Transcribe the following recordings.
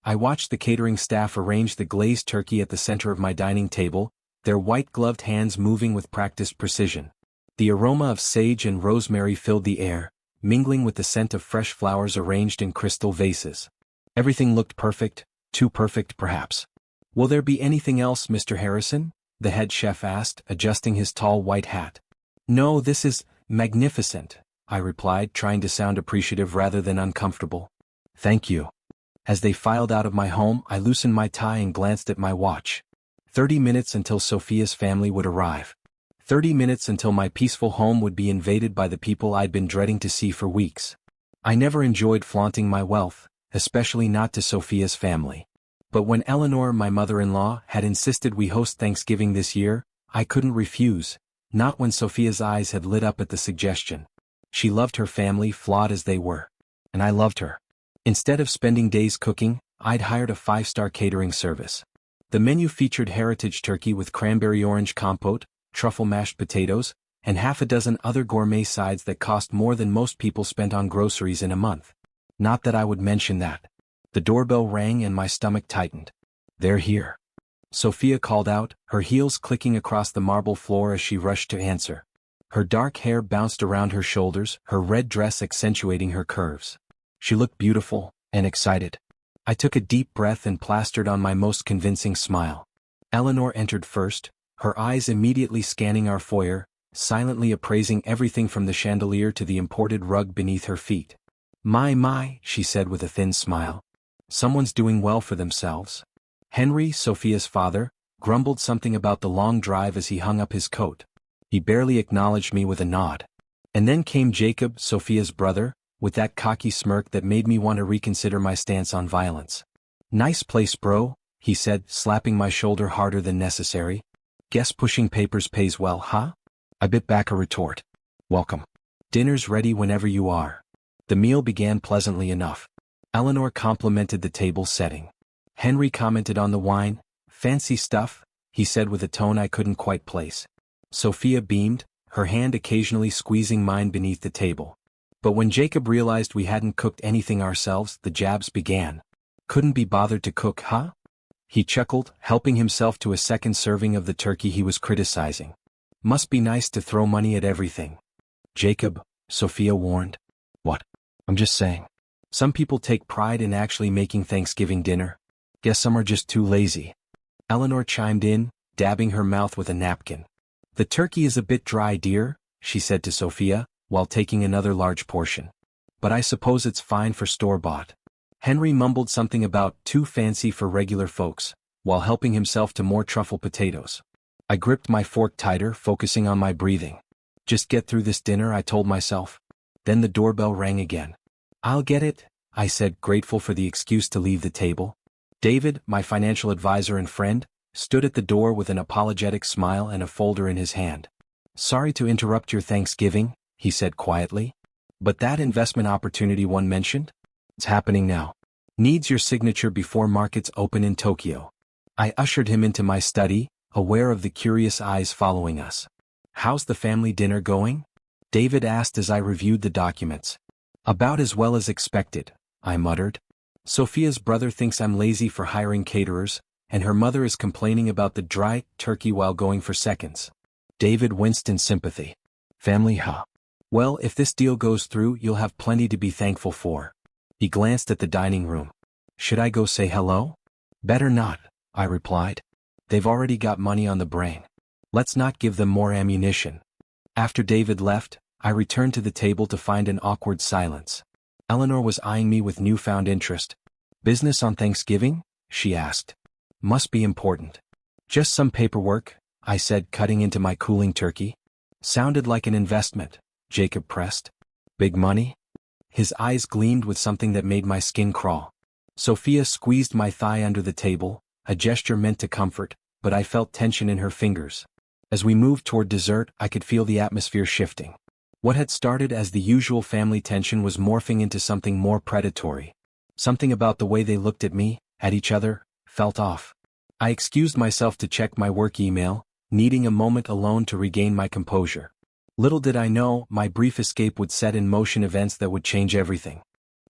I watched the catering staff arrange the glazed turkey at the center of my dining table, their white-gloved hands moving with practiced precision. The aroma of sage and rosemary filled the air, mingling with the scent of fresh flowers arranged in crystal vases. Everything looked perfect, too perfect perhaps. "Will there be anything else, Mr. Harrison?" the head chef asked, adjusting his tall white hat. "No, this is magnificent," I replied, trying to sound appreciative rather than uncomfortable. "Thank you." As they filed out of my home, I loosened my tie and glanced at my watch. 30 minutes until Sophia's family would arrive. 30 minutes until my peaceful home would be invaded by the people I'd been dreading to see for weeks. I never enjoyed flaunting my wealth, especially not to Sophia's family. But when Eleanor, my mother-in-law, had insisted we host Thanksgiving this year, I couldn't refuse, not when Sophia's eyes had lit up at the suggestion. She loved her family, flawed as they were. And I loved her. Instead of spending days cooking, I'd hired a 5-star catering service. The menu featured heritage turkey with cranberry orange compote, truffle mashed potatoes, and half a dozen other gourmet sides that cost more than most people spent on groceries in a month. Not that I would mention that. The doorbell rang and my stomach tightened. "They're here," Sophia called out, her heels clicking across the marble floor as she rushed to answer. Her dark hair bounced around her shoulders, her red dress accentuating her curves. She looked beautiful and excited. I took a deep breath and plastered on my most convincing smile. Eleanor entered first, her eyes immediately scanning our foyer, silently appraising everything from the chandelier to the imported rug beneath her feet. My, she said with a thin smile. "Someone's doing well for themselves." Henry, Sophia's father, grumbled something about the long drive as he hung up his coat. He barely acknowledged me with a nod. And then came Jacob, Sophia's brother, with that cocky smirk that made me want to reconsider my stance on violence. "Nice place, bro," he said, slapping my shoulder harder than necessary. "Guess pushing papers pays well, huh?" I bit back a retort. "Welcome. Dinner's ready whenever you are." The meal began pleasantly enough. Eleanor complimented the table setting. Henry commented on the wine. "Fancy stuff," he said with a tone I couldn't quite place. Sophia beamed, her hand occasionally squeezing mine beneath the table. But when Jacob realized we hadn't cooked anything ourselves, the jabs began. "Couldn't be bothered to cook, huh?" He chuckled, helping himself to a second serving of the turkey he was criticizing. "Must be nice to throw money at everything." "Jacob," Sophia warned. "What?" "I'm just saying. Some people take pride in actually making Thanksgiving dinner. Guess some are just too lazy." Eleanor chimed in, dabbing her mouth with a napkin. "The turkey is a bit dry, dear," she said to Sophia, while taking another large portion. "But I suppose it's fine for store-bought." Henry mumbled something about too fancy for regular folks, while helping himself to more truffle potatoes. I gripped my fork tighter, focusing on my breathing. Just get through this dinner, I told myself. Then the doorbell rang again. "I'll get it," I said, grateful for the excuse to leave the table. David, my financial advisor and friend, stood at the door with an apologetic smile and a folder in his hand. "Sorry to interrupt your Thanksgiving," he said quietly. "But that investment opportunity one mentioned? It's happening now. Needs your signature before markets open in Tokyo." I ushered him into my study, aware of the curious eyes following us. "How's the family dinner going?" David asked as I reviewed the documents. "About as well as expected," I muttered. "Sophia's brother thinks I'm lazy for hiring caterers, and her mother is complaining about the dry turkey while going for seconds." David winced in sympathy. "Family, huh? Well, if this deal goes through, you'll have plenty to be thankful for." He glanced at the dining room. "Should I go say hello?" "Better not," I replied. "They've already got money on the brain. Let's not give them more ammunition." After David left, I returned to the table to find an awkward silence. Eleanor was eyeing me with newfound interest. "Business on Thanksgiving?" she asked. "Must be important." "Just some paperwork," I said, cutting into my cooling turkey. "Sounded like an investment," Jacob pressed. "Big money?" His eyes gleamed with something that made my skin crawl. Sophia squeezed my thigh under the table, a gesture meant to comfort, but I felt tension in her fingers. As we moved toward dessert, I could feel the atmosphere shifting. What had started as the usual family tension was morphing into something more predatory. Something about the way they looked at me, at each other, felt off. I excused myself to check my work email, needing a moment alone to regain my composure. Little did I know, my brief escape would set in motion events that would change everything.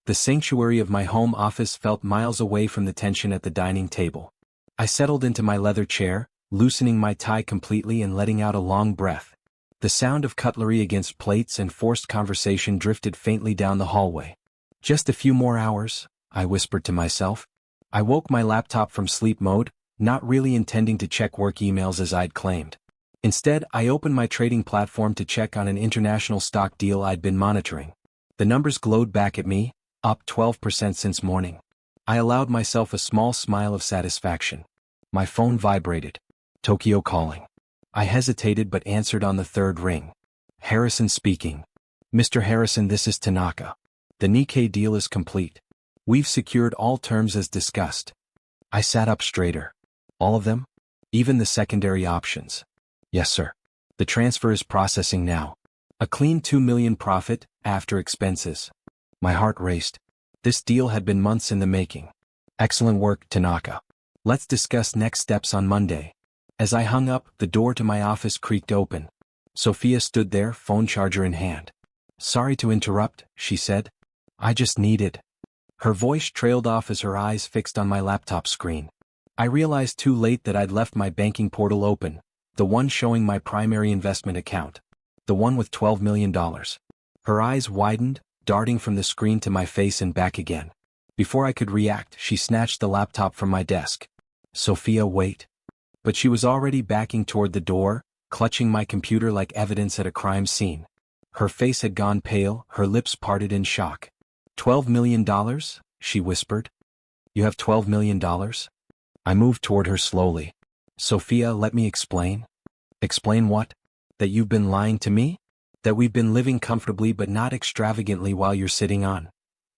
The sanctuary of my home office felt miles away from the tension at the dining table. I settled into my leather chair, loosening my tie completely and letting out a long breath. The sound of cutlery against plates and forced conversation drifted faintly down the hallway. Just a few more hours, I whispered to myself. I woke my laptop from sleep mode, not really intending to check work emails as I'd claimed. Instead, I opened my trading platform to check on an international stock deal I'd been monitoring. The numbers glowed back at me, up 12% since morning. I allowed myself a small smile of satisfaction. My phone vibrated. Tokyo calling. I hesitated but answered on the third ring. Harrison speaking. Mr. Harrison, this is Tanaka. The Nikkei deal is complete. We've secured all terms as discussed. I sat up straighter. All of them? Even the secondary options? Yes, sir. The transfer is processing now. A clean $2 million profit, after expenses. My heart raced. This deal had been months in the making. Excellent work, Tanaka. Let's discuss next steps on Monday. As I hung up, the door to my office creaked open. Sophia stood there, phone charger in hand. Sorry to interrupt, she said. I just needed. Her voice trailed off as her eyes fixed on my laptop screen. I realized too late that I'd left my banking portal open, the one showing my primary investment account. The one with $12 million. Her eyes widened, darting from the screen to my face and back again. Before I could react, she snatched the laptop from my desk. Sophia, wait. But she was already backing toward the door, clutching my computer like evidence at a crime scene. Her face had gone pale, her lips parted in shock. $12 million? She whispered. You have $12 million? I moved toward her slowly. Sophia, let me explain. Explain what? That you've been lying to me? That we've been living comfortably but not extravagantly while you're sitting on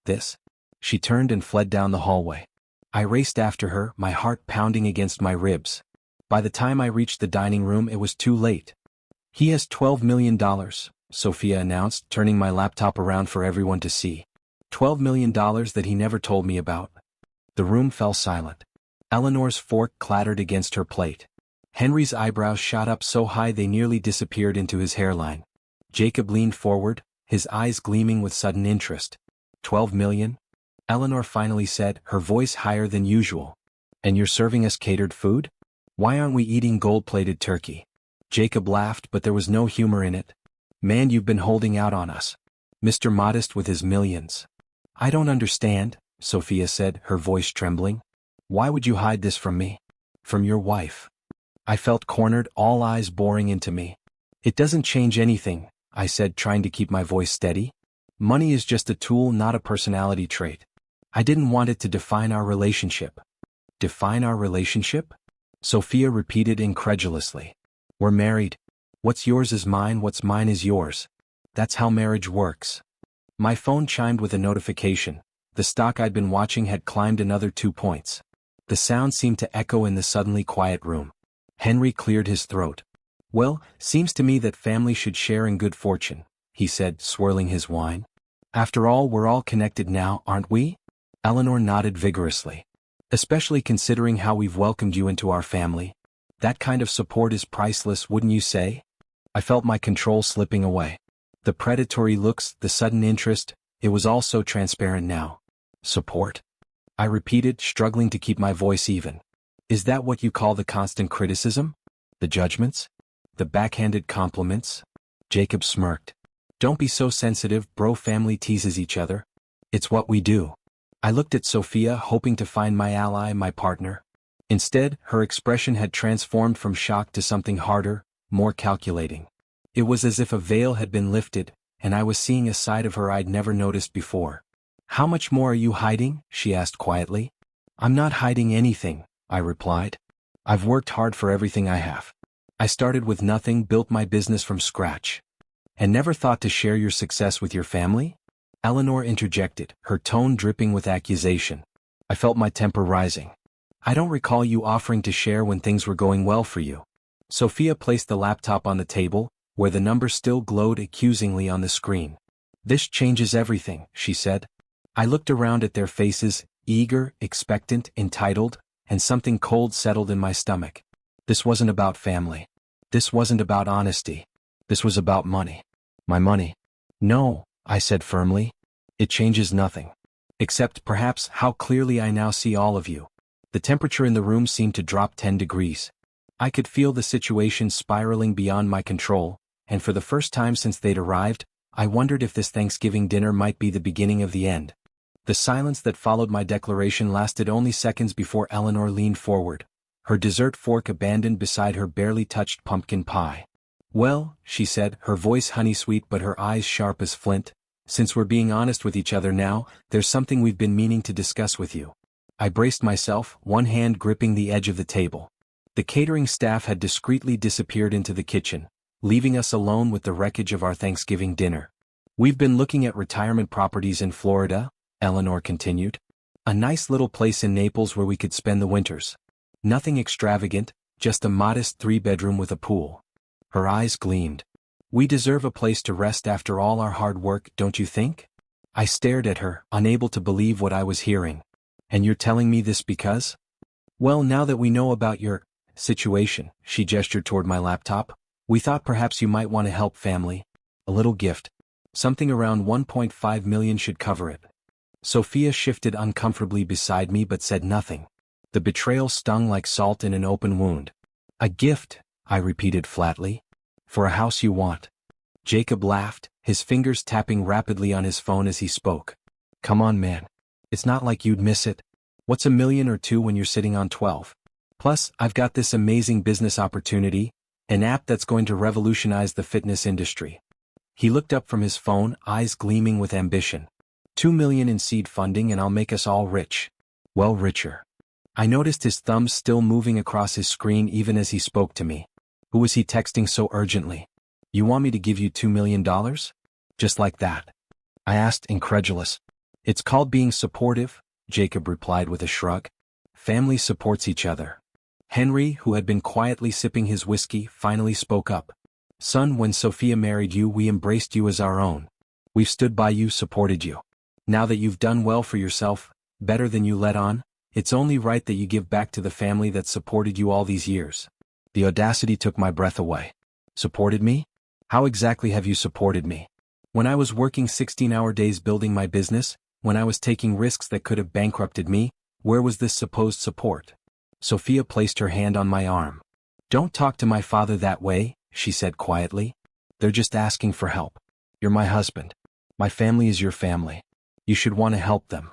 this? She turned and fled down the hallway. I raced after her, my heart pounding against my ribs. By the time I reached the dining room, it was too late. He has $12 million, Sophia announced, turning my laptop around for everyone to see. $12 million that he never told me about. The room fell silent. Eleanor's fork clattered against her plate. Henry's eyebrows shot up so high they nearly disappeared into his hairline. Jacob leaned forward, his eyes gleaming with sudden interest. 12 million? Eleanor finally said, her voice higher than usual. And you're serving us catered food? Why aren't we eating gold-plated turkey? Jacob laughed, but there was no humor in it. Man, you've been holding out on us. Mr. Modest with his millions. I don't understand, Sophia said, her voice trembling. Why would you hide this from me? From your wife. I felt cornered, all eyes boring into me. It doesn't change anything, I said, trying to keep my voice steady. Money is just a tool, not a personality trait. I didn't want it to define our relationship. Define our relationship? Sophia repeated incredulously. We're married. What's yours is mine, what's mine is yours. That's how marriage works. My phone chimed with a notification. The stock I'd been watching had climbed another 2 points. The sound seemed to echo in the suddenly quiet room. Henry cleared his throat. Well, seems to me that family should share in good fortune, he said, swirling his wine. After all, we're all connected now, aren't we? Eleanor nodded vigorously. Especially considering how we've welcomed you into our family. That kind of support is priceless, wouldn't you say? I felt my control slipping away. The predatory looks, the sudden interest, it was all so transparent now. Support? I repeated, struggling to keep my voice even. Is that what you call the constant criticism? The judgments? The backhanded compliments? Jacob smirked. Don't be so sensitive, bro. Family teases each other. It's what we do. I looked at Sophia, hoping to find my ally, my partner. Instead, her expression had transformed from shock to something harder, more calculating. It was as if a veil had been lifted, and I was seeing a side of her I'd never noticed before. How much more are you hiding? She asked quietly. I'm not hiding anything, I replied. I've worked hard for everything I have. I started with nothing, built my business from scratch. And never thought to share your success with your family? Eleanor interjected, her tone dripping with accusation. I felt my temper rising. I don't recall you offering to share when things were going well for you. Sophia placed the laptop on the table, where the number still glowed accusingly on the screen. This changes everything, she said. I looked around at their faces, eager, expectant, entitled, and something cold settled in my stomach. This wasn't about family. This wasn't about honesty. This was about money. My money. No, I said firmly. It changes nothing. Except perhaps how clearly I now see all of you. The temperature in the room seemed to drop 10 degrees. I could feel the situation spiraling beyond my control, and for the first time since they'd arrived, I wondered if this Thanksgiving dinner might be the beginning of the end. The silence that followed my declaration lasted only seconds before Eleanor leaned forward, her dessert fork abandoned beside her barely touched pumpkin pie. "Well," she said, her voice honey-sweet but her eyes sharp as flint, "since we're being honest with each other now, there's something we've been meaning to discuss with you." I braced myself, one hand gripping the edge of the table. The catering staff had discreetly disappeared into the kitchen, leaving us alone with the wreckage of our Thanksgiving dinner. "We've been looking at retirement properties in Florida," Eleanor continued. "A nice little place in Naples where we could spend the winters. Nothing extravagant, just a modest 3-bedroom with a pool." Her eyes gleamed. "We deserve a place to rest after all our hard work, don't you think?" I stared at her, unable to believe what I was hearing. "And you're telling me this because?" "Well, now that we know about your situation," she gestured toward my laptop, "we thought perhaps you might want to help family. A little gift. Something around 1.5 million should cover it." Sophia shifted uncomfortably beside me but said nothing. The betrayal stung like salt in an open wound. "A gift," I repeated flatly. "For a house you want." Jacob laughed, his fingers tapping rapidly on his phone as he spoke. "Come on, man. It's not like you'd miss it. What's $1 million or $2 million when you're sitting on 12? Plus, I've got this amazing business opportunity, an app that's going to revolutionize the fitness industry." He looked up from his phone, eyes gleaming with ambition. $2 million in seed funding and I'll make us all rich. Well, richer. I noticed his thumbs still moving across his screen even as he spoke to me. Who was he texting so urgently? "You want me to give you $2 million? Just like that?" I asked, incredulous. "It's called being supportive," Jacob replied with a shrug. "Family supports each other." Henry, who had been quietly sipping his whiskey, finally spoke up. "Son, when Sophia married you, we embraced you as our own. We've stood by you, supported you. Now that you've done well for yourself, better than you let on, it's only right that you give back to the family that supported you all these years." The audacity took my breath away. "Supported me? How exactly have you supported me? When I was working 16-hour days building my business, when I was taking risks that could have bankrupted me, where was this supposed support?" Sophia placed her hand on my arm. "Don't talk to my father that way," she said quietly. "They're just asking for help. You're my husband. My family is your family. You should want to help them."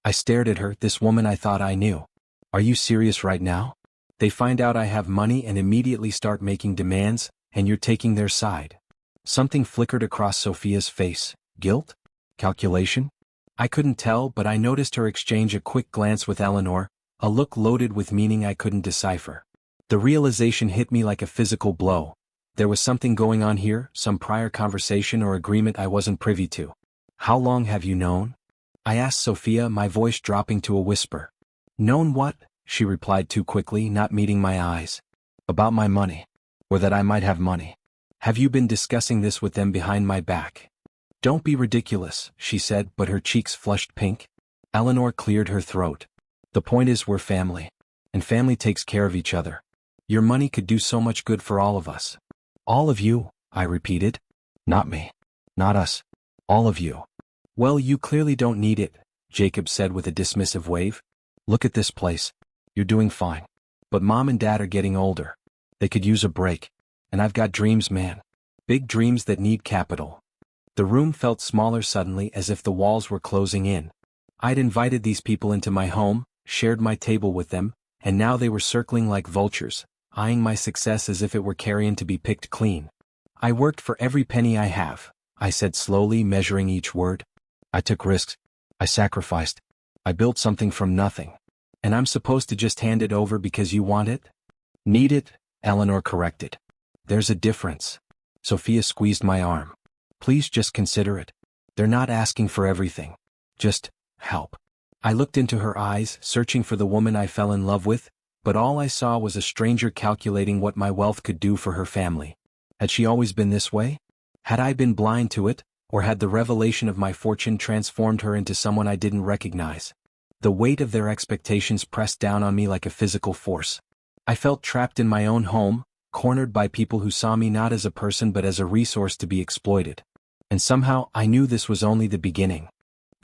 I stared at her, this woman I thought I knew. "Are you serious right now? They find out I have money and immediately start making demands, and you're taking their side." Something flickered across Sophia's face. Guilt? Calculation? I couldn't tell, but I noticed her exchange a quick glance with Eleanor, a look loaded with meaning I couldn't decipher. The realization hit me like a physical blow. There was something going on here, some prior conversation or agreement I wasn't privy to. "How long have you known?" I asked Sophia, my voice dropping to a whisper. "Known what?" she replied too quickly, not meeting my eyes. "About my money. Or that I might have money. Have you been discussing this with them behind my back?" "Don't be ridiculous," she said, but her cheeks flushed pink. Eleanor cleared her throat. "The point is we're family. And family takes care of each other. Your money could do so much good for all of us." "All of you," I repeated. "Not me. Not us. All of you." "Well, you clearly don't need it," Jacob said with a dismissive wave. "Look at this place. You're doing fine. But Mom and Dad are getting older. They could use a break. And I've got dreams, man. Big dreams that need capital." The room felt smaller suddenly, as if the walls were closing in. I'd invited these people into my home, shared my table with them, and now they were circling like vultures, eyeing my success as if it were carrion to be picked clean. "I worked for every penny I have," I said slowly, measuring each word. "I took risks. I sacrificed. I built something from nothing. And I'm supposed to just hand it over because you want it?" "Need it," Eleanor corrected. "There's a difference." Sophia squeezed my arm. "Please just consider it. They're not asking for everything. Just help." I looked into her eyes, searching for the woman I fell in love with, but all I saw was a stranger calculating what my wealth could do for her family. Had she always been this way? Had I been blind to it, or had the revelation of my fortune transformed her into someone I didn't recognize? The weight of their expectations pressed down on me like a physical force. I felt trapped in my own home, cornered by people who saw me not as a person but as a resource to be exploited. And somehow I knew this was only the beginning.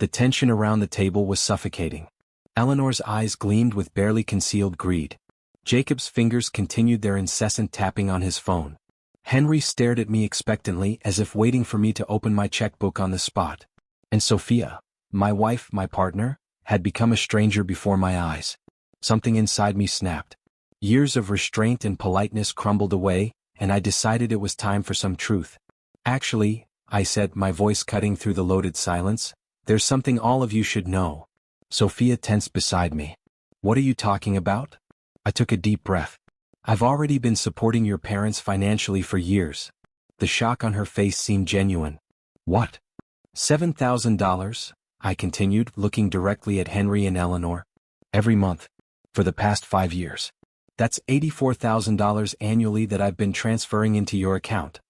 The tension around the table was suffocating. Eleanor's eyes gleamed with barely concealed greed. Jacob's fingers continued their incessant tapping on his phone. Henry stared at me expectantly, as if waiting for me to open my checkbook on the spot. And Sophia, my wife, my partner, had become a stranger before my eyes. Something inside me snapped. Years of restraint and politeness crumbled away, and I decided it was time for some truth. Actually, I said, my voice cutting through the loaded silence, there's something all of you should know. Sophia tensed beside me. What are you talking about? I took a deep breath. I've already been supporting your parents financially for years. The shock on her face seemed genuine. What? $7,000? I continued, looking directly at Henry and Eleanor. Every month. For the past 5 years. That's $84,000 annually that I've been transferring into your account.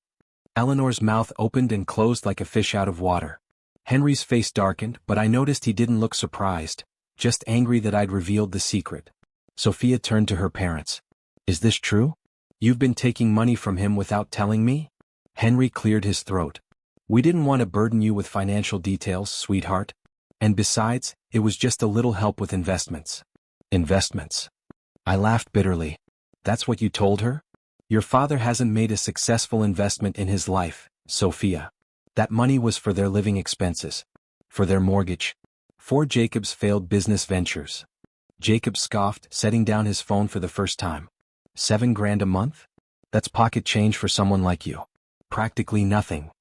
Eleanor's mouth opened and closed like a fish out of water. Henry's face darkened, but I noticed he didn't look surprised, just angry that I'd revealed the secret. Sophia turned to her parents. Is this true? You've been taking money from him without telling me? Henry cleared his throat. We didn't want to burden you with financial details, sweetheart. And besides, it was just a little help with investments. Investments. I laughed bitterly. That's what you told her? Your father hasn't made a successful investment in his life, Sophia. That money was for their living expenses. For their mortgage. For Jacob's failed business ventures. Jacob scoffed, setting down his phone for the first time. $7,000 a month? That's pocket change for someone like you. Practically nothing.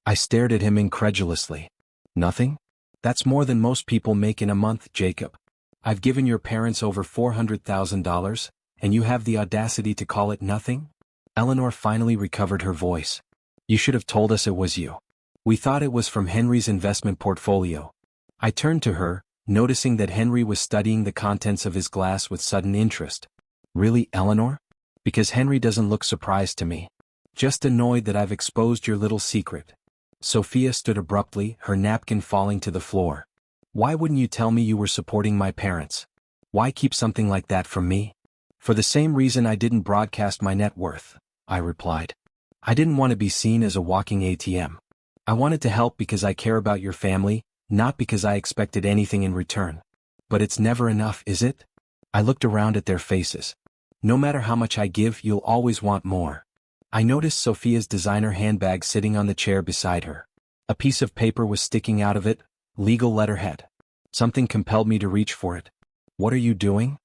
I stared at him incredulously. Nothing? That's more than most people make in a month, Jacob. I've given your parents over $400,000, and you have the audacity to call it nothing? Eleanor finally recovered her voice. You should have told us it was you. We thought it was from Henry's investment portfolio. I turned to her, noticing that Henry was studying the contents of his glass with sudden interest. Really, Eleanor? Because Henry doesn't look surprised to me. Just annoyed that I've exposed your little secret. Sophia stood abruptly, her napkin falling to the floor. Why wouldn't you tell me you were supporting my parents? Why keep something like that from me? For the same reason I didn't broadcast my net worth, I replied. I didn't want to be seen as a walking ATM. I wanted to help because I care about your family, not because I expected anything in return. But it's never enough, is it? I looked around at their faces. No matter how much I give, you'll always want more. I noticed Sophia's designer handbag sitting on the chair beside her. A piece of paper was sticking out of it, legal letterhead. Something compelled me to reach for it. What are you doing?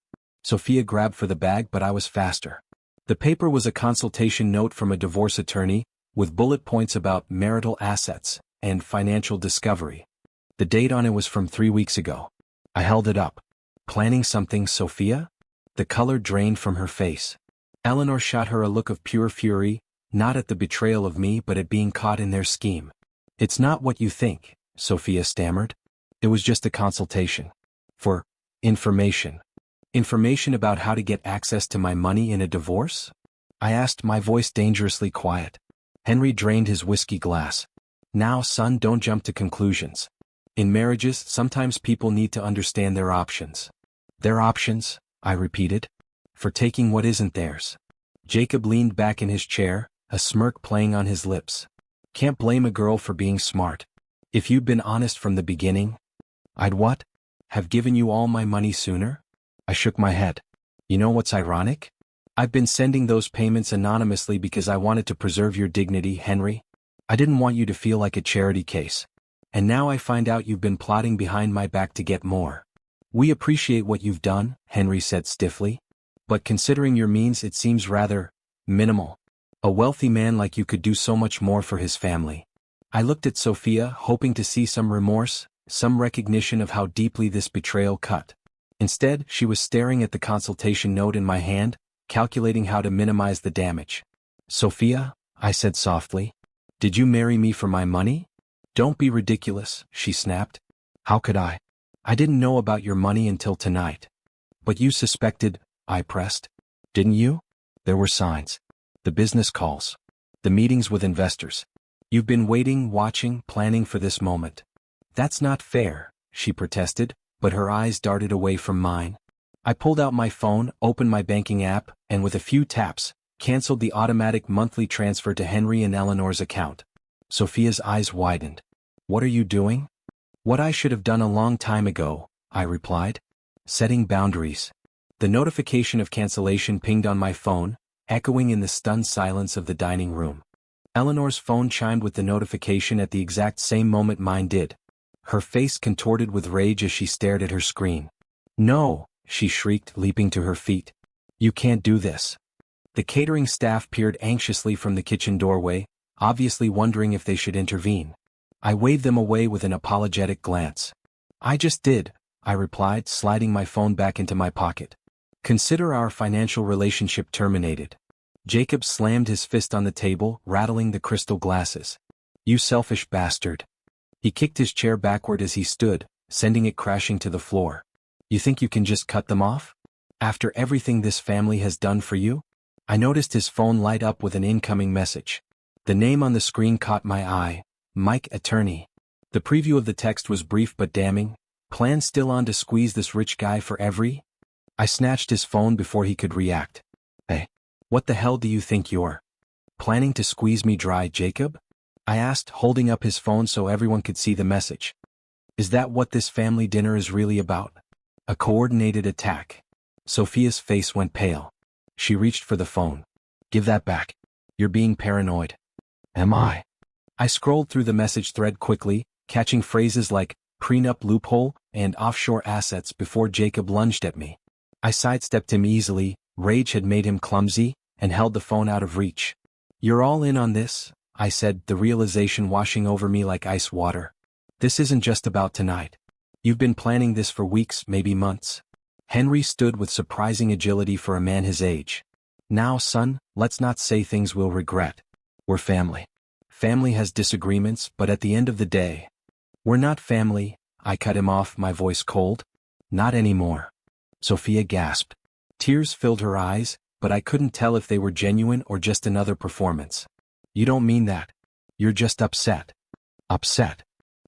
Sophia grabbed for the bag, but I was faster. The paper was a consultation note from a divorce attorney, with bullet points about marital assets and financial discovery. The date on it was from 3 weeks ago. I held it up. Planning something, Sophia? The color drained from her face. Eleanor shot her a look of pure fury, not at the betrayal of me but at being caught in their scheme. It's not what you think, Sophia stammered. It was just a consultation. For information. Information about how to get access to my money in a divorce? I asked, my voice dangerously quiet. Henry drained his whiskey glass. Now, son, don't jump to conclusions. In marriages, sometimes people need to understand their options. Their options, I repeated. For taking what isn't theirs. Jacob leaned back in his chair, a smirk playing on his lips. Can't blame a girl for being smart. If you'd been honest from the beginning, I'd what? Have given you all my money sooner? I shook my head. You know what's ironic? I've been sending those payments anonymously because I wanted to preserve your dignity, Henry. I didn't want you to feel like a charity case. And now I find out you've been plotting behind my back to get more. We appreciate what you've done, Henry said stiffly. But considering your means, it seems rather minimal. A wealthy man like you could do so much more for his family. I looked at Sophia, hoping to see some remorse, some recognition of how deeply this betrayal cut. Instead, she was staring at the consultation note in my hand, calculating how to minimize the damage. Sophia, I said softly, did you marry me for my money? Don't be ridiculous, she snapped. How could I? I didn't know about your money until tonight. But you suspected, I pressed. Didn't you? There were signs. The business calls. The meetings with investors. You've been waiting, watching, planning for this moment. That's not fair, she protested, but her eyes darted away from mine. I pulled out my phone, opened my banking app, and with a few taps, canceled the automatic monthly transfer to Henry and Eleanor's account. Sophia's eyes widened. What are you doing? What I should have done a long time ago, I replied. Setting boundaries. The notification of cancellation pinged on my phone, echoing in the stunned silence of the dining room. Eleanor's phone chimed with the notification at the exact same moment mine did. Her face contorted with rage as she stared at her screen. No, she shrieked, leaping to her feet. You can't do this. The catering staff peered anxiously from the kitchen doorway, obviously wondering if they should intervene. I waved them away with an apologetic glance. I just did, I replied, sliding my phone back into my pocket. Consider our financial relationship terminated. Jacob slammed his fist on the table, rattling the crystal glasses. You selfish bastard. He kicked his chair backward as he stood, sending it crashing to the floor. You think you can just cut them off? After everything this family has done for you? I noticed his phone light up with an incoming message. The name on the screen caught my eye, Mike Attorney. The preview of the text was brief but damning. Plan still on to squeeze this rich guy for every? I snatched his phone before he could react. Hey, what the hell do you think you're planning to squeeze me dry, Jacob? I asked, holding up his phone so everyone could see the message. Is that what this family dinner is really about? A coordinated attack. Sophia's face went pale. She reached for the phone. Give that back. You're being paranoid. Am I? I scrolled through the message thread quickly, catching phrases like prenup loophole and offshore assets before Jacob lunged at me. I sidestepped him easily, rage had made him clumsy, and held the phone out of reach. You're all in on this, I said, the realization washing over me like ice water. This isn't just about tonight. You've been planning this for weeks, maybe months. Henry stood with surprising agility for a man his age. Now, son, let's not say things we'll regret. We're family. Family has disagreements, but at the end of the day, we're not family. I cut him off, my voice cold. Not anymore. Sophia gasped. Tears filled her eyes, but I couldn't tell if they were genuine or just another performance. You don't mean that. You're just upset. Upset.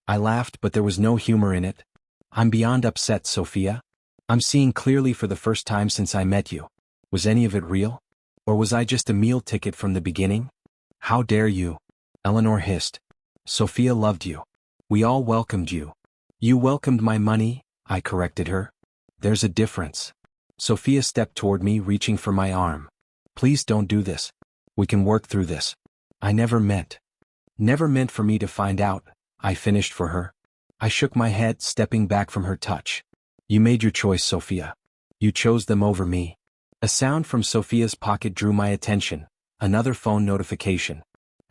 I laughed, but there was no humor in it. I'm beyond upset, Sophia. I'm seeing clearly for the first time since I met you. Was any of it real? Or was I just a meal ticket from the beginning? How dare you? Eleanor hissed. Sophia loved you. We all welcomed you. You welcomed my money, I corrected her. There's a difference. Sophia stepped toward me, reaching for my arm. Please don't do this. We can work through this. I never meant for me to find out, I finished for her. I shook my head, stepping back from her touch. You made your choice, Sophia. You chose them over me. A sound from Sophia's pocket drew my attention, another phone notification.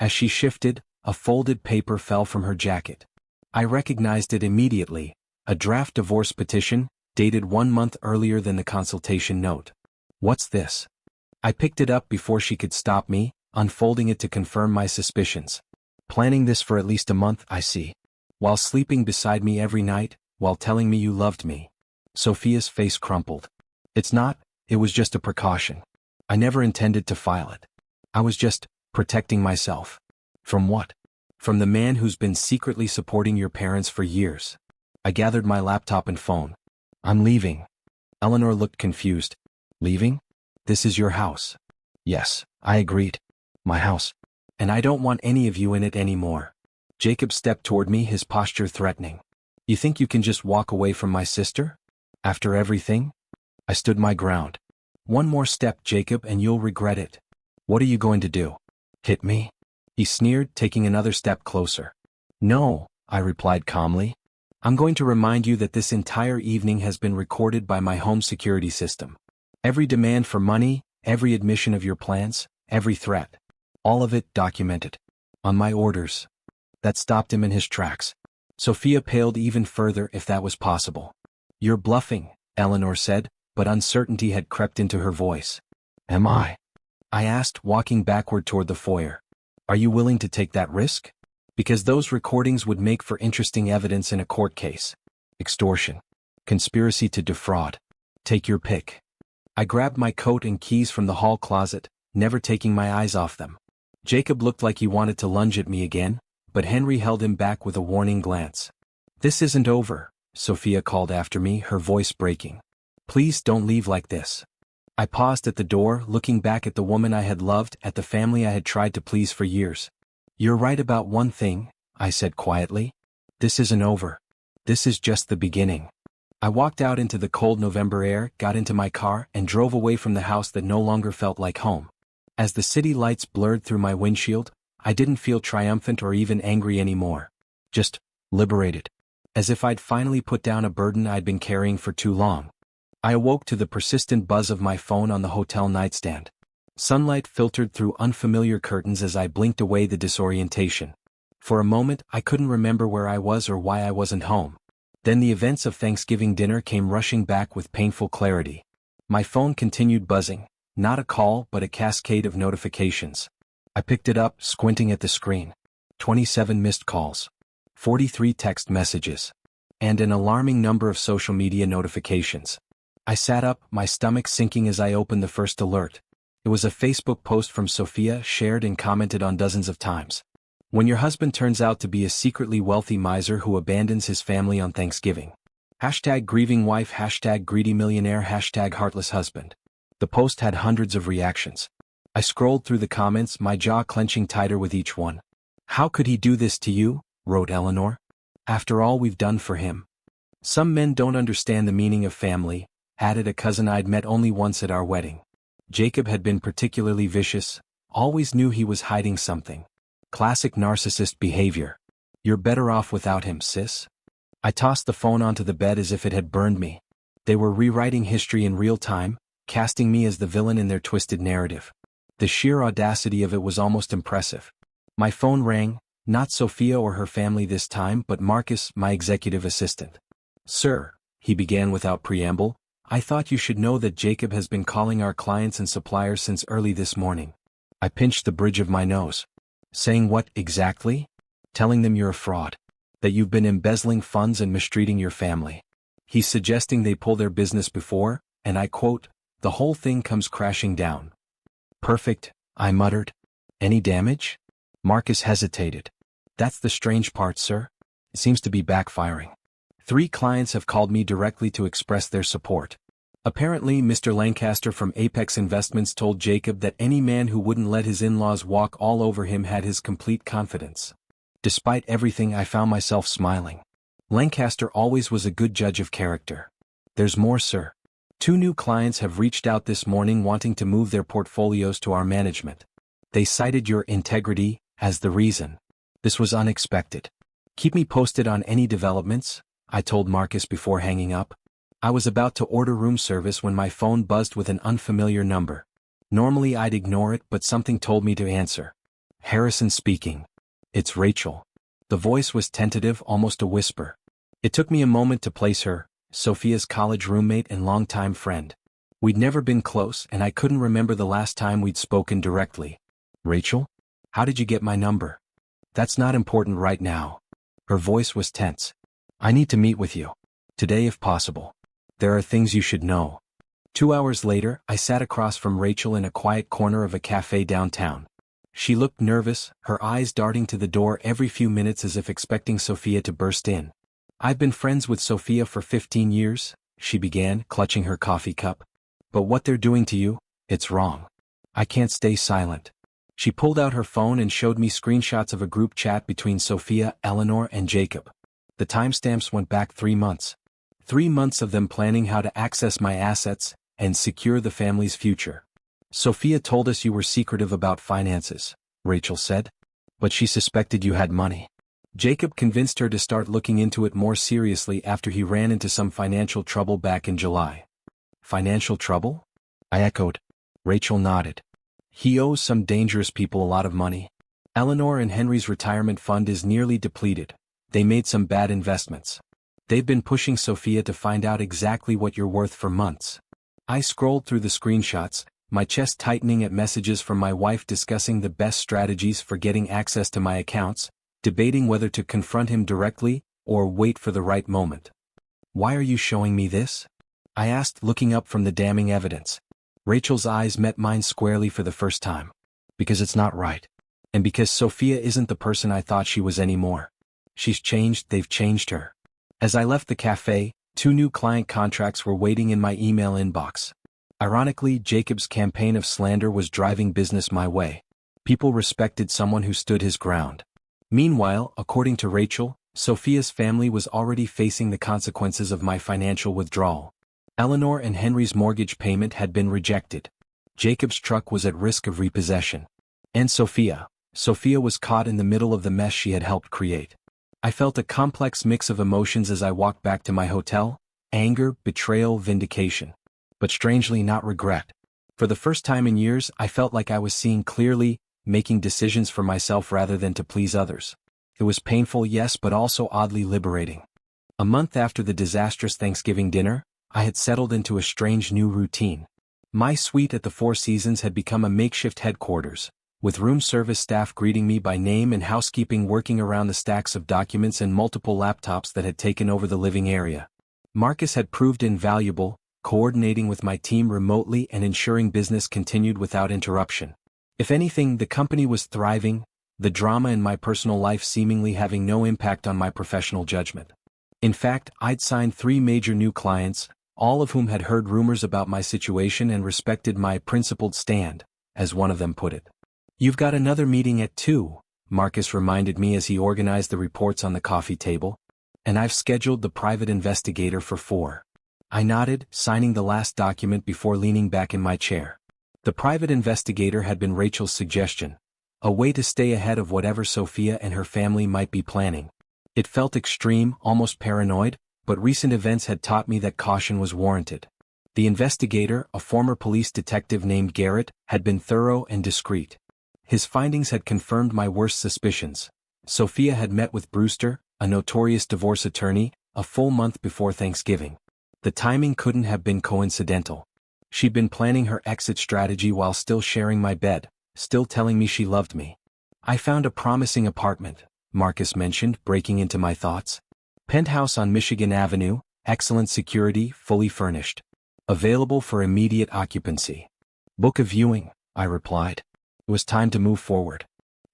As she shifted, a folded paper fell from her jacket. I recognized it immediately, a draft divorce petition, dated 1 month earlier than the consultation note. What's this? I picked it up before she could stop me, unfolding it to confirm my suspicions. Planning this for at least a month, I see. While sleeping beside me every night, while telling me you loved me. Sophia's face crumpled. It's not, it was just a precaution. I never intended to file it. I was just protecting myself. From what? From the man who's been secretly supporting your parents for years. I gathered my laptop and phone. I'm leaving. Eleanor looked confused. Leaving? This is your house. Yes, I agreed. My house. And I don't want any of you in it anymore. Jacob stepped toward me, his posture threatening. You think you can just walk away from my sister? After everything? I stood my ground. One more step, Jacob, and you'll regret it. What are you going to do? Hit me? He sneered, taking another step closer. No, I replied calmly. I'm going to remind you that this entire evening has been recorded by my home security system. Every demand for money, every admission of your plans, every threat. All of it documented. On my orders. That stopped him in his tracks. Sophia paled even further, if that was possible. You're bluffing, Eleanor said, but uncertainty had crept into her voice. Am I? I asked, walking backward toward the foyer. Are you willing to take that risk? Because those recordings would make for interesting evidence in a court case. Extortion. Conspiracy to defraud. Take your pick. I grabbed my coat and keys from the hall closet, never taking my eyes off them. Jacob looked like he wanted to lunge at me again, but Henry held him back with a warning glance. This isn't over, Sophia called after me, her voice breaking. Please don't leave like this. I paused at the door, looking back at the woman I had loved, at the family I had tried to please for years. You're right about one thing, I said quietly. This isn't over. This is just the beginning. I walked out into the cold November air, got into my car, and drove away from the house that no longer felt like home. As the city lights blurred through my windshield, I didn't feel triumphant or even angry anymore. Just liberated. As if I'd finally put down a burden I'd been carrying for too long. I awoke to the persistent buzz of my phone on the hotel nightstand. Sunlight filtered through unfamiliar curtains as I blinked away the disorientation. For a moment, I couldn't remember where I was or why I wasn't home. Then the events of Thanksgiving dinner came rushing back with painful clarity. My phone continued buzzing, not a call but a cascade of notifications. I picked it up, squinting at the screen. 27 missed calls. 43 text messages. And an alarming number of social media notifications. I sat up, my stomach sinking as I opened the first alert. It was a Facebook post from Sophia, shared and commented on dozens of times. When your husband turns out to be a secretly wealthy miser who abandons his family on Thanksgiving. #grieving wife, #greedy millionaire, #heartless husband. The post had hundreds of reactions. I scrolled through the comments, my jaw clenching tighter with each one. How could he do this to you? Wrote Eleanor. After all we've done for him. Some men don't understand the meaning of family, added a cousin I'd met only once at our wedding. Jacob had been particularly vicious, always knew he was hiding something. Classic narcissist behavior. You're better off without him, sis. I tossed the phone onto the bed as if it had burned me. They were rewriting history in real time, casting me as the villain in their twisted narrative. The sheer audacity of it was almost impressive. My phone rang, not Sophia or her family this time but Marcus, my executive assistant. Sir, he began without preamble, I thought you should know that Jacob has been calling our clients and suppliers since early this morning. I pinched the bridge of my nose. Saying what, exactly? Telling them you're a fraud. That you've been embezzling funds and mistreating your family. He's suggesting they pull their business before, and I quote, the whole thing comes crashing down. Perfect, I muttered. Any damage? Marcus hesitated. That's the strange part, sir. It seems to be backfiring. 3 clients have called me directly to express their support. Apparently, Mr. Lancaster from Apex Investments told Jacob that any man who wouldn't let his in-laws walk all over him had his complete confidence. Despite everything, I found myself smiling. Lancaster always was a good judge of character. There's more, sir. 2 new clients have reached out this morning wanting to move their portfolios to our management. They cited your integrity as the reason. This was unexpected. Keep me posted on any developments, I told Marcus before hanging up. I was about to order room service when my phone buzzed with an unfamiliar number. Normally I'd ignore it, but something told me to answer. Harrison speaking. It's Rachel. The voice was tentative, almost a whisper. It took me a moment to place her, Sophia's college roommate and longtime friend. We'd never been close, and I couldn't remember the last time we'd spoken directly. Rachel? How did you get my number? That's not important right now. Her voice was tense. I need to meet with you. Today if possible. There are things you should know. 2 hours later, I sat across from Rachel in a quiet corner of a cafe downtown. She looked nervous, her eyes darting to the door every few minutes as if expecting Sophia to burst in. I've been friends with Sophia for 15 years, she began, clutching her coffee cup. But what they're doing to you, it's wrong. I can't stay silent. She pulled out her phone and showed me screenshots of a group chat between Sophia, Eleanor, and Jacob. The timestamps went back 3 months. 3 months of them planning how to access my assets and secure the family's future. Sophia told us you were secretive about finances, Rachel said. But she suspected you had money. Jacob convinced her to start looking into it more seriously after he ran into some financial trouble back in July. Financial trouble? I echoed. Rachel nodded. He owes some dangerous people a lot of money. Eleanor and Henry's retirement fund is nearly depleted. They made some bad investments. They've been pushing Sophia to find out exactly what you're worth for months. I scrolled through the screenshots, my chest tightening at messages from my wife discussing the best strategies for getting access to my accounts, debating whether to confront him directly or wait for the right moment. Why are you showing me this? I asked, looking up from the damning evidence. Rachel's eyes met mine squarely for the first time. Because it's not right. And because Sophia isn't the person I thought she was anymore. She's changed, they've changed her. As I left the cafe, 2 new client contracts were waiting in my email inbox. Ironically, Jacob's campaign of slander was driving business my way. People respected someone who stood his ground. Meanwhile, according to Rachel, Sophia's family was already facing the consequences of my financial withdrawal. Eleanor and Henry's mortgage payment had been rejected. Jacob's truck was at risk of repossession. And Sophia was caught in the middle of the mess she had helped create. I felt a complex mix of emotions as I walked back to my hotel: anger, betrayal, vindication. But strangely not regret. For the first time in years, I felt like I was seeing clearly, making decisions for myself rather than to please others. It was painful, yes, but also oddly liberating. A month after the disastrous Thanksgiving dinner, I had settled into a strange new routine. My suite at the Four Seasons had become a makeshift headquarters, with room service staff greeting me by name and housekeeping working around the stacks of documents and multiple laptops that had taken over the living area. Marcus had proved invaluable, coordinating with my team remotely and ensuring business continued without interruption. If anything, the company was thriving, the drama in my personal life seemingly having no impact on my professional judgment. In fact, I'd signed 3 major new clients, all of whom had heard rumors about my situation and respected my principled stand, as one of them put it. "You've got another meeting at 2, Marcus reminded me as he organized the reports on the coffee table. "And I've scheduled the private investigator for 4. I nodded, signing the last document before leaning back in my chair. The private investigator had been Rachel's suggestion, a way to stay ahead of whatever Sophia and her family might be planning. It felt extreme, almost paranoid, but recent events had taught me that caution was warranted. The investigator, a former police detective named Garrett, had been thorough and discreet. His findings had confirmed my worst suspicions. Sophia had met with Brewster, a notorious divorce attorney, a full month before Thanksgiving. The timing couldn't have been coincidental. She'd been planning her exit strategy while still sharing my bed, still telling me she loved me. "I found a promising apartment," Marcus mentioned, breaking into my thoughts. "Penthouse on Michigan Avenue, excellent security, fully furnished. Available for immediate occupancy." "Book a viewing," I replied. It was time to move forward.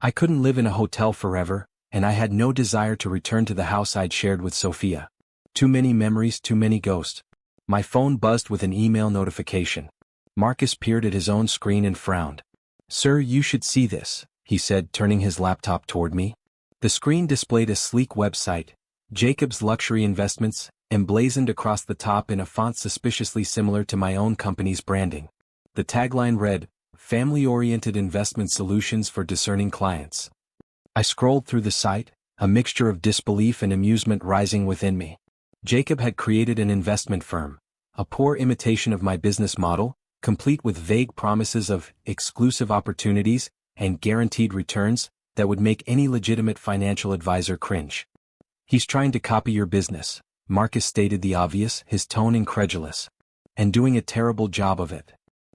I couldn't live in a hotel forever, and I had no desire to return to the house I'd shared with Sophia. Too many memories, too many ghosts. My phone buzzed with an email notification. Marcus peered at his own screen and frowned. "Sir, you should see this," he said, turning his laptop toward me. The screen displayed a sleek website, Jacob's Luxury Investments, emblazoned across the top in a font suspiciously similar to my own company's branding. The tagline read, "Family-oriented investment solutions for discerning clients." I scrolled through the site, a mixture of disbelief and amusement rising within me. Jacob had created an investment firm, a poor imitation of my business model, complete with vague promises of exclusive opportunities and guaranteed returns that would make any legitimate financial advisor cringe. "He's trying to copy your business," Marcus stated the obvious, his tone incredulous. "And doing a terrible job of it."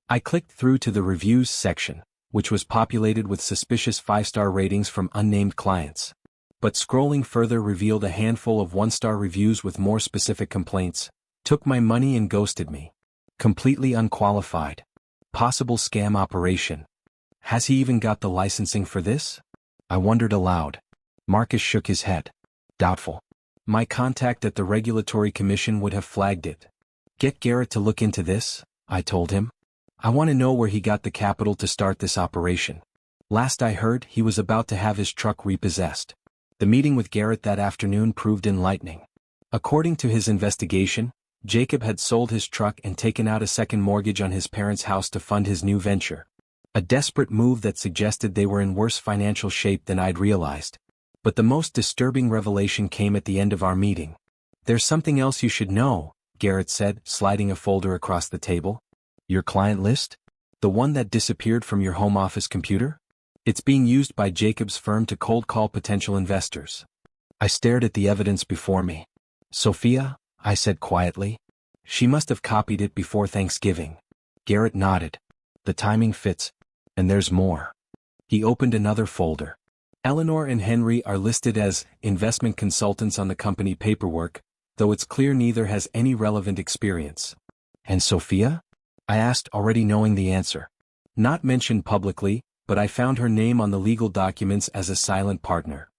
I clicked through to the reviews section, which was populated with suspicious 5-star ratings from unnamed clients. But scrolling further revealed a handful of 1-star reviews with more specific complaints. "Took my money and ghosted me. Completely unqualified. Possible scam operation. Has he even got the licensing for this?" I wondered aloud. Marcus shook his head. "Doubtful. My contact at the Regulatory Commission would have flagged it." "Get Garrett to look into this," I told him. "I want to know where he got the capital to start this operation. Last I heard, he was about to have his truck repossessed." The meeting with Garrett that afternoon proved enlightening. According to his investigation, Jacob had sold his truck and taken out a second mortgage on his parents' house to fund his new venture. A desperate move that suggested they were in worse financial shape than I'd realized. But the most disturbing revelation came at the end of our meeting. "There's something else you should know," Garrett said, sliding a folder across the table. "Your client list? The one that disappeared from your home office computer? It's being used by Jacob's firm to cold call potential investors." I stared at the evidence before me. "Sophia?" I said quietly. "She must have copied it before Thanksgiving." Garrett nodded. "The timing fits. And there's more." He opened another folder. "Eleanor and Henry are listed as investment consultants on the company paperwork, though it's clear neither has any relevant experience." "And Sophia?" I asked, already knowing the answer. "Not mentioned publicly, but I found her name on the legal documents as a silent partner."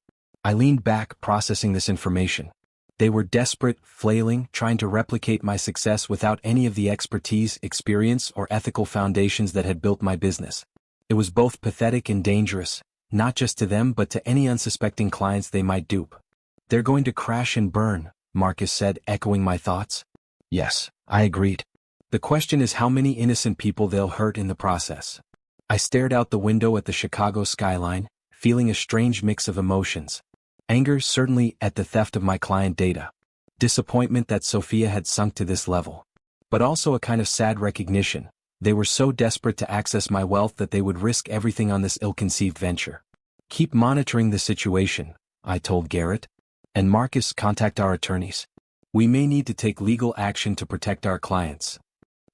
I leaned back, processing this information. They were desperate, flailing, trying to replicate my success without any of the expertise, experience, or ethical foundations that had built my business. It was both pathetic and dangerous, not just to them but to any unsuspecting clients they might dupe. They're going to crash and burn, Marcus said, echoing my thoughts. Yes, I agreed. The question is how many innocent people they'll hurt in the process. I stared out the window at the Chicago skyline, feeling a strange mix of emotions. Anger, certainly, at the theft of my client data. Disappointment that Sophia had sunk to this level. But also a kind of sad recognition. They were so desperate to access my wealth that they would risk everything on this ill-conceived venture. Keep monitoring the situation, I told Garrett. And Marcus, contact our attorneys. We may need to take legal action to protect our clients.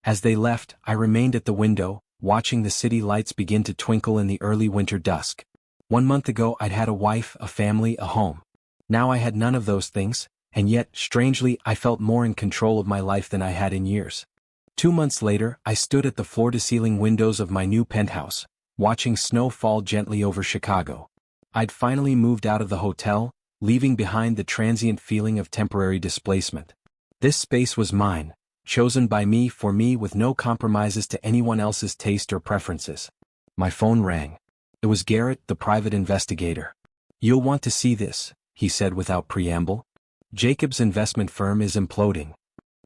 As they left, I remained at the window, watching the city lights begin to twinkle in the early winter dusk. 1 month ago I'd had a wife, a family, a home. Now I had none of those things, and yet, strangely, I felt more in control of my life than I had in years. 2 months later, I stood at the floor-to-ceiling windows of my new penthouse, watching snow fall gently over Chicago. I'd finally moved out of the hotel, leaving behind the transient feeling of temporary displacement. This space was mine, chosen by me for me with no compromises to anyone else's taste or preferences. My phone rang. It was Garrett, the private investigator. You'll want to see this, he said without preamble. Jacob's investment firm is imploding.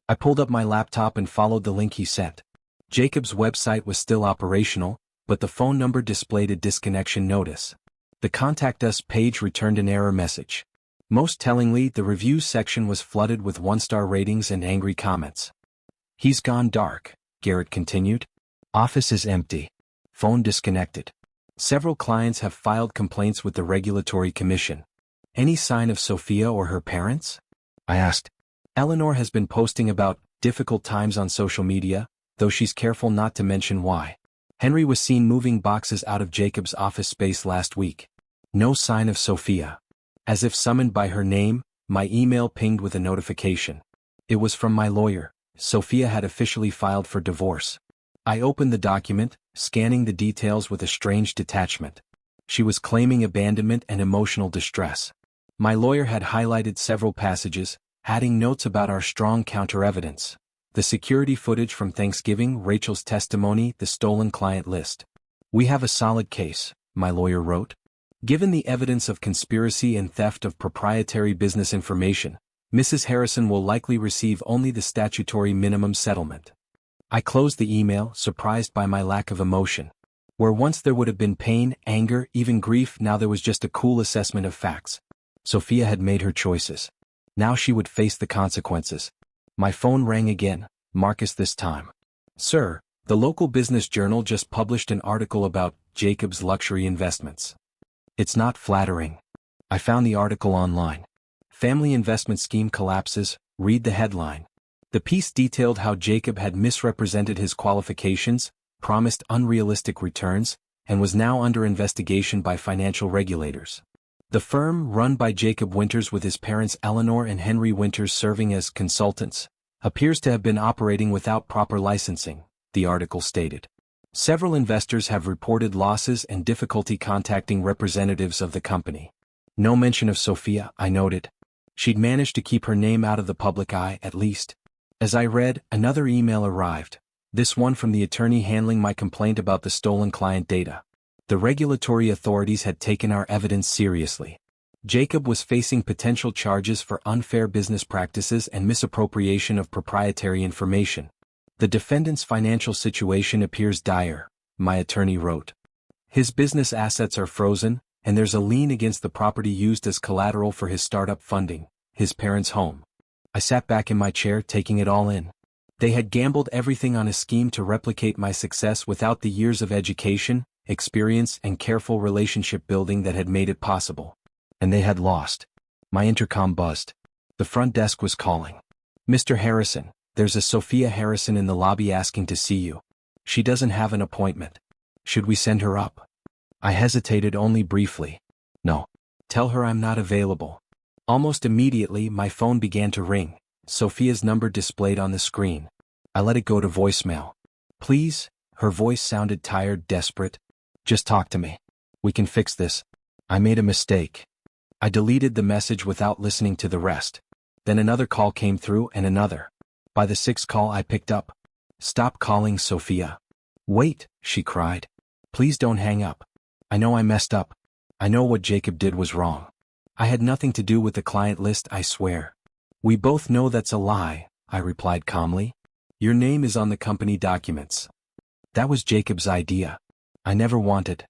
I pulled up my laptop and followed the link he sent. Jacob's website was still operational, but the phone number displayed a disconnection notice. The Contact Us page returned an error message. Most tellingly, the reviews section was flooded with 1-star ratings and angry comments. He's gone dark, Garrett continued. Office is empty. Phone disconnected. Several clients have filed complaints with the Regulatory Commission. Any sign of Sophia or her parents? I asked. Eleanor has been posting about difficult times on social media, though she's careful not to mention why. Henry was seen moving boxes out of Jacob's office space last week. No sign of Sophia. As if summoned by her name, my email pinged with a notification. It was from my lawyer. Sophia had officially filed for divorce. I opened the document, scanning the details with a strange detachment. She was claiming abandonment and emotional distress. My lawyer had highlighted several passages, adding notes about our strong counter-evidence. The security footage from Thanksgiving, Rachel's testimony, the stolen client list. We have a solid case, my lawyer wrote. Given the evidence of conspiracy and theft of proprietary business information, Mrs. Harrison will likely receive only the statutory minimum settlement. I closed the email, surprised by my lack of emotion. Where once there would have been pain, anger, even grief, now there was just a cool assessment of facts. Sophia had made her choices. Now she would face the consequences. My phone rang again, Marcus this time. Sir, the local business journal just published an article about Jacob's luxury investments. It's not flattering. I found the article online. Family investment scheme collapses, read the headline. The piece detailed how Jacob had misrepresented his qualifications, promised unrealistic returns, and was now under investigation by financial regulators. The firm, run by Jacob Winters with his parents Eleanor and Henry Winters serving as consultants, appears to have been operating without proper licensing, the article stated. Several investors have reported losses and difficulty contacting representatives of the company. No mention of Sophia, I noted. She'd managed to keep her name out of the public eye, at least. As I read, another email arrived, this one from the attorney handling my complaint about the stolen client data. The regulatory authorities had taken our evidence seriously. Jacob was facing potential charges for unfair business practices and misappropriation of proprietary information. The defendant's financial situation appears dire, my attorney wrote. His business assets are frozen, and there's a lien against the property used as collateral for his startup funding, his parents' home. I sat back in my chair taking it all in. They had gambled everything on a scheme to replicate my success without the years of education, experience and careful relationship building that had made it possible. And they had lost. My intercom buzzed. The front desk was calling. Mr. Harrison, there's a Sophia Harrison in the lobby asking to see you. She doesn't have an appointment. Should we send her up? I hesitated only briefly. No. Tell her I'm not available. Almost immediately my phone began to ring, Sophia's number displayed on the screen. I let it go to voicemail. Please, her voice sounded tired, desperate. Just talk to me. We can fix this. I made a mistake. I deleted the message without listening to the rest. Then another call came through and another. By the 6th call I picked up. Stop calling, Sophia. Wait, she cried. Please don't hang up. I know I messed up. I know what Jacob did was wrong. I had nothing to do with the client list, I swear. We both know that's a lie, I replied calmly. Your name is on the company documents. That was Jacob's idea. I never wanted.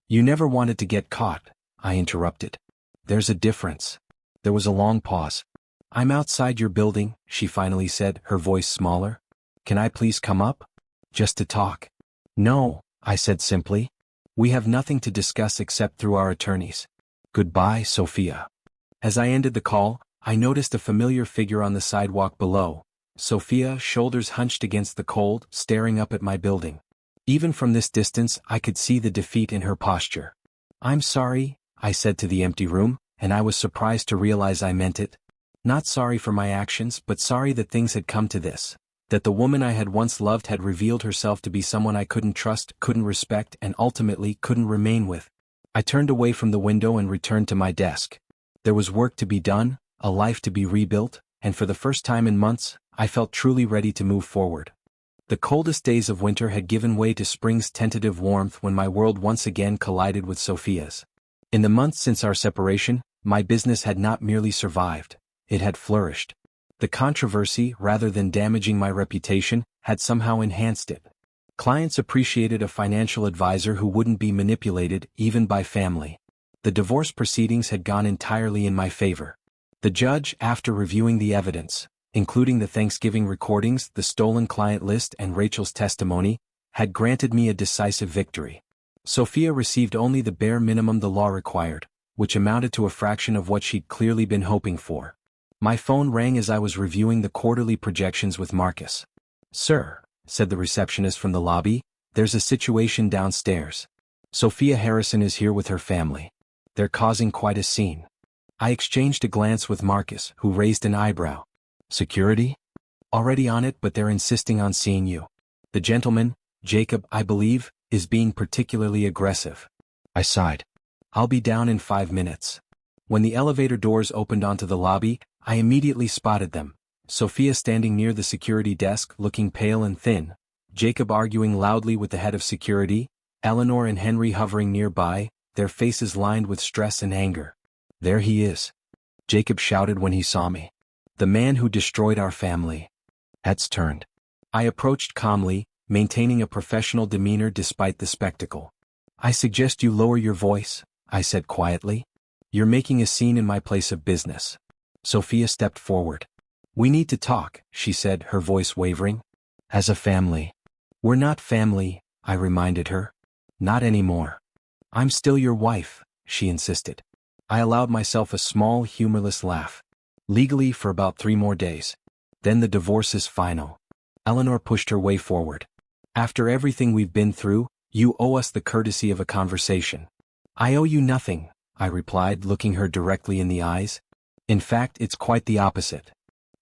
You never wanted to get caught, I interrupted. There's a difference. There was a long pause. I'm outside your building, she finally said, her voice smaller. Can I please come up? Just to talk. No, I said simply. We have nothing to discuss except through our attorneys. Goodbye, Sophia. As I ended the call, I noticed a familiar figure on the sidewalk below. Sophia, shoulders hunched against the cold, staring up at my building. Even from this distance, I could see the defeat in her posture. I'm sorry, I said to the empty room, and I was surprised to realize I meant it. Not sorry for my actions, but sorry that things had come to this. That the woman I had once loved had revealed herself to be someone I couldn't trust, couldn't respect, and ultimately couldn't remain with. I turned away from the window and returned to my desk. There was work to be done, a life to be rebuilt, and for the first time in months, I felt truly ready to move forward. The coldest days of winter had given way to spring's tentative warmth when my world once again collided with Sophia's. In the months since our separation, my business had not merely survived, it had flourished. The controversy, rather than damaging my reputation, had somehow enhanced it. Clients appreciated a financial advisor who wouldn't be manipulated, even by family. The divorce proceedings had gone entirely in my favor. The judge, after reviewing the evidence, including the Thanksgiving recordings, the stolen client list, and Rachel's testimony, had granted me a decisive victory. Sophia received only the bare minimum the law required, which amounted to a fraction of what she'd clearly been hoping for. My phone rang as I was reviewing the quarterly projections with Marcus. Sir, said the receptionist from the lobby, there's a situation downstairs. Sophia Harrison is here with her family. They're causing quite a scene. I exchanged a glance with Marcus, who raised an eyebrow. Security? Already on it, but they're insisting on seeing you. The gentleman, Jacob, I believe, is being particularly aggressive. I sighed. I'll be down in 5 minutes. When the elevator doors opened onto the lobby, I immediately spotted them. Sophia standing near the security desk, looking pale and thin, Jacob arguing loudly with the head of security, Eleanor and Henry hovering nearby, their faces lined with stress and anger. There he is. Jacob shouted when he saw me. The man who destroyed our family. Heads turned. I approached calmly, maintaining a professional demeanor despite the spectacle. I suggest you lower your voice, I said quietly. You're making a scene in my place of business. Sophia stepped forward. We need to talk, she said, her voice wavering. As a family. We're not family, I reminded her. Not anymore. I'm still your wife, she insisted. I allowed myself a small, humorless laugh. Legally for about 3 more days. Then the divorce is final. Eleanor pushed her way forward. After everything we've been through, you owe us the courtesy of a conversation. I owe you nothing, I replied, looking her directly in the eyes. In fact, it's quite the opposite.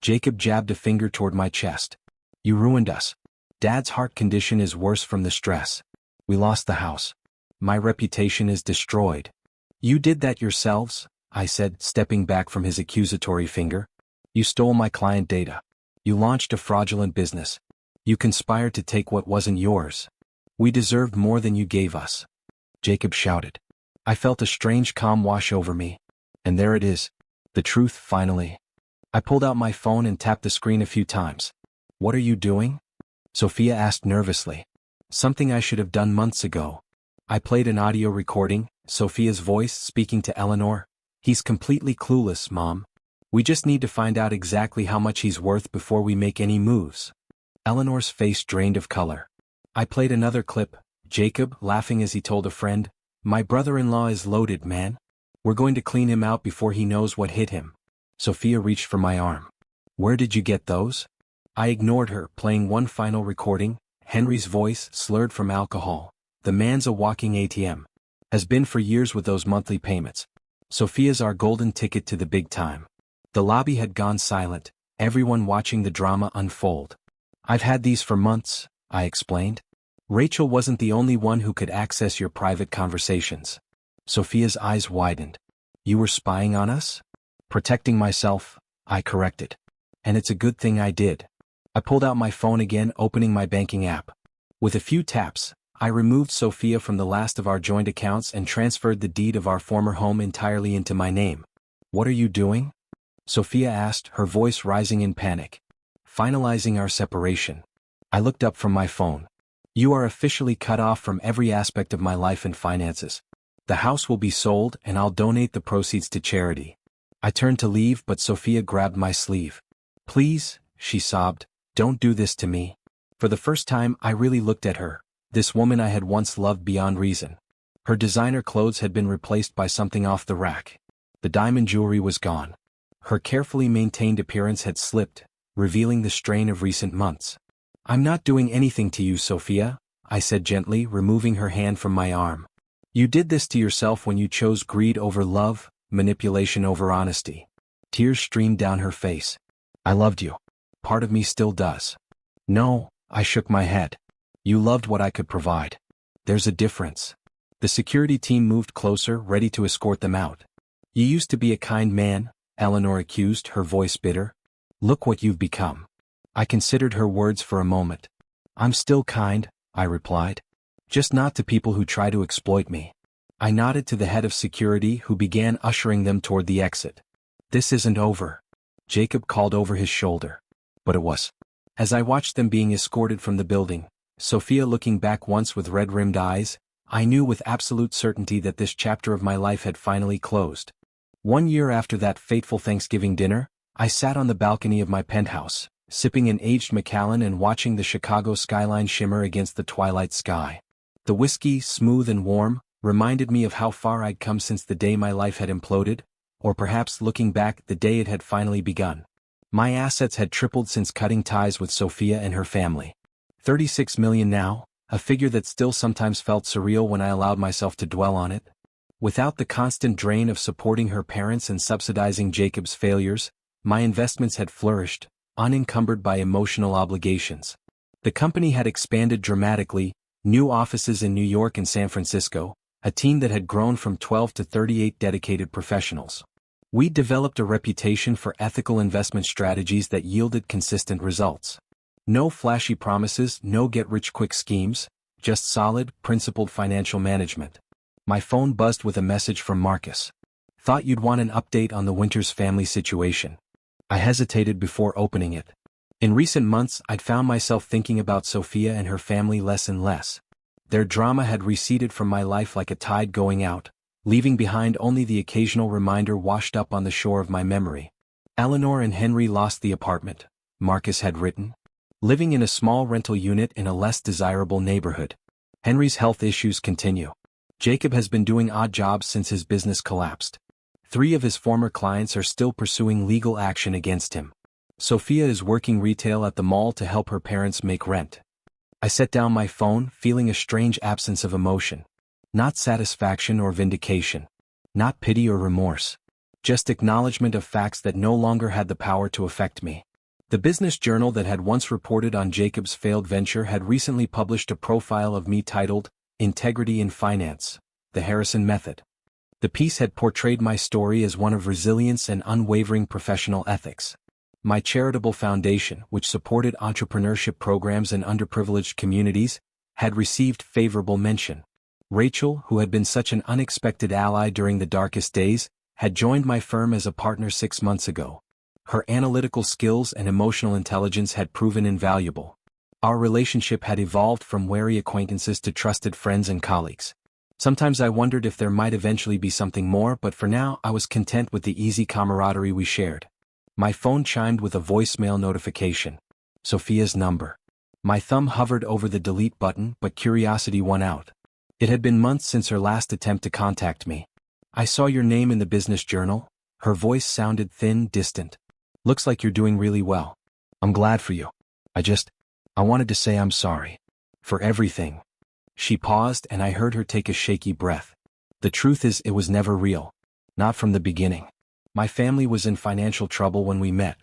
Jacob jabbed a finger toward my chest. You ruined us. Dad's heart condition is worse from the stress. We lost the house. My reputation is destroyed. You did that yourselves, I said, stepping back from his accusatory finger. You stole my client data. You launched a fraudulent business. You conspired to take what wasn't yours. We deserved more than you gave us. Jacob shouted. I felt a strange calm wash over me. And there it is. The truth, finally. I pulled out my phone and tapped the screen a few times. What are you doing? Sophia asked nervously. Something I should have done months ago. I played an audio recording, Sophia's voice speaking to Eleanor. He's completely clueless, Mom. We just need to find out exactly how much he's worth before we make any moves. Eleanor's face drained of color. I played another clip, Jacob laughing as he told a friend, My brother-in-law is loaded, man. We're going to clean him out before he knows what hit him. Sophia reached for my arm. Where did you get those? I ignored her, playing one final recording, Henry's voice, slurred from alcohol. The man's a walking ATM. Has been for years with those monthly payments. Sophia's our golden ticket to the big time. The lobby had gone silent, everyone watching the drama unfold. I've had these for months, I explained. Rachel wasn't the only one who could access your private conversations. Sophia's eyes widened. You were spying on us? Protecting myself, I corrected. And it's a good thing I did. I pulled out my phone again, opening my banking app. With a few taps, I removed Sophia from the last of our joint accounts and transferred the deed of our former home entirely into my name. What are you doing? Sophia asked, her voice rising in panic. Finalizing our separation. I looked up from my phone. You are officially cut off from every aspect of my life and finances. The house will be sold and I'll donate the proceeds to charity. I turned to leave, but Sophia grabbed my sleeve. Please, she sobbed, don't do this to me. For the first time, I really looked at her, this woman I had once loved beyond reason. Her designer clothes had been replaced by something off the rack. The diamond jewelry was gone. Her carefully maintained appearance had slipped, revealing the strain of recent months. I'm not doing anything to you, Sophia, I said gently, removing her hand from my arm. You did this to yourself when you chose greed over love, manipulation over honesty. Tears streamed down her face. I loved you. Part of me still does. No, I shook my head. You loved what I could provide. There's a difference. The security team moved closer, ready to escort them out. You used to be a kind man, Eleanor accused, her voice bitter. Look what you've become. I considered her words for a moment. I'm still kind, I replied. Just not to people who try to exploit me. I nodded to the head of security, who began ushering them toward the exit. This isn't over, Jacob called over his shoulder. But it was. As I watched them being escorted from the building, Sophia looking back once with red-rimmed eyes, I knew with absolute certainty that this chapter of my life had finally closed. 1 year after that fateful Thanksgiving dinner, I sat on the balcony of my penthouse, sipping an aged Macallan and watching the Chicago skyline shimmer against the twilight sky. The whiskey, smooth and warm, reminded me of how far I'd come since the day my life had imploded, or perhaps looking back, the day it had finally begun. My assets had tripled since cutting ties with Sophia and her family. 36 million now, a figure that still sometimes felt surreal when I allowed myself to dwell on it. Without the constant drain of supporting her parents and subsidizing Jacob's failures, my investments had flourished, unencumbered by emotional obligations. The company had expanded dramatically, new offices in New York and San Francisco, a team that had grown from 12 to 38 dedicated professionals. We developed a reputation for ethical investment strategies that yielded consistent results. No flashy promises, no get-rich-quick schemes, just solid, principled financial management. My phone buzzed with a message from Marcus. Thought you'd want an update on the Winters family situation. I hesitated before opening it. In recent months, I'd found myself thinking about Sophia and her family less and less. Their drama had receded from my life like a tide going out, leaving behind only the occasional reminder washed up on the shore of my memory. Eleanor and Henry lost the apartment, Marcus had written. Living in a small rental unit in a less desirable neighborhood. Henry's health issues continue. Jacob has been doing odd jobs since his business collapsed. 3 of his former clients are still pursuing legal action against him. Sophia is working retail at the mall to help her parents make rent. I set down my phone, feeling a strange absence of emotion. Not satisfaction or vindication. Not pity or remorse. Just acknowledgement of facts that no longer had the power to affect me. The business journal that had once reported on Jacob's failed venture had recently published a profile of me titled, Integrity in Finance, The Harrison Method. The piece had portrayed my story as one of resilience and unwavering professional ethics. My charitable foundation, which supported entrepreneurship programs in underprivileged communities, had received favorable mention. Rachel, who had been such an unexpected ally during the darkest days, had joined my firm as a partner 6 months ago. Her analytical skills and emotional intelligence had proven invaluable. Our relationship had evolved from wary acquaintances to trusted friends and colleagues. Sometimes I wondered if there might eventually be something more, but for now I was content with the easy camaraderie we shared. My phone chimed with a voicemail notification. Sophia's number. My thumb hovered over the delete button, but curiosity won out. It had been months since her last attempt to contact me. I saw your name in the business journal. Her voice sounded thin, distant. Looks like you're doing really well. I'm glad for you. I wanted to say I'm sorry. For everything. She paused and I heard her take a shaky breath. The truth is, it was never real. Not from the beginning. My family was in financial trouble when we met.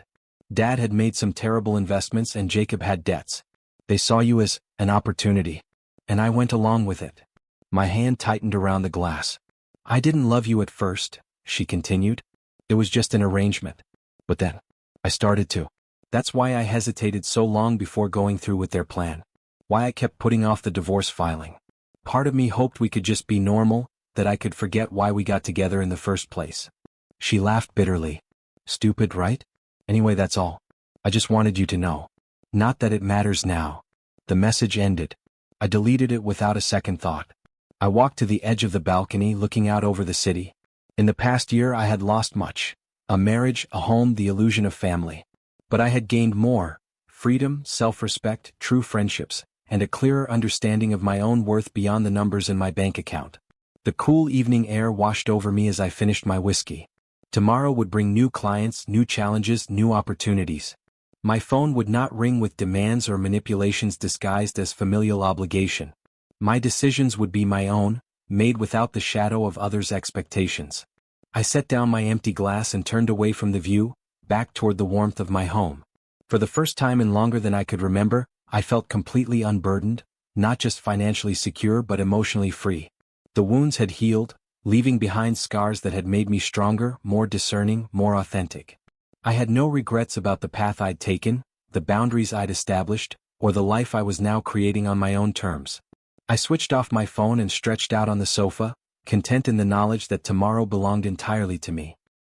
Dad had made some terrible investments and Jacob had debts. They saw you as an opportunity. And I went along with it. My hand tightened around the glass. I didn't love you at first, she continued. It was just an arrangement. But then, I started to. That's why I hesitated so long before going through with their plan. Why I kept putting off the divorce filing. Part of me hoped we could just be normal, that I could forget why we got together in the first place. She laughed bitterly. Stupid, right? Anyway, that's all. I just wanted you to know. Not that it matters now. The message ended. I deleted it without a second thought. I walked to the edge of the balcony looking out over the city. In the past year I had lost much. A marriage, a home, the illusion of family. But I had gained more: freedom, self-respect, true friendships, and a clearer understanding of my own worth beyond the numbers in my bank account. The cool evening air washed over me as I finished my whiskey. Tomorrow would bring new clients, new challenges, new opportunities. My phone would not ring with demands or manipulations disguised as familial obligation. My decisions would be my own, made without the shadow of others' expectations. I set down my empty glass and turned away from the view, back toward the warmth of my home. For the first time in longer than I could remember, I felt completely unburdened, not just financially secure but emotionally free. The wounds had healed, leaving behind scars that had made me stronger, more discerning, more authentic. I had no regrets about the path I'd taken, the boundaries I'd established, or the life I was now creating on my own terms. I switched off my phone and stretched out on the sofa, content in the knowledge that tomorrow belonged entirely to me.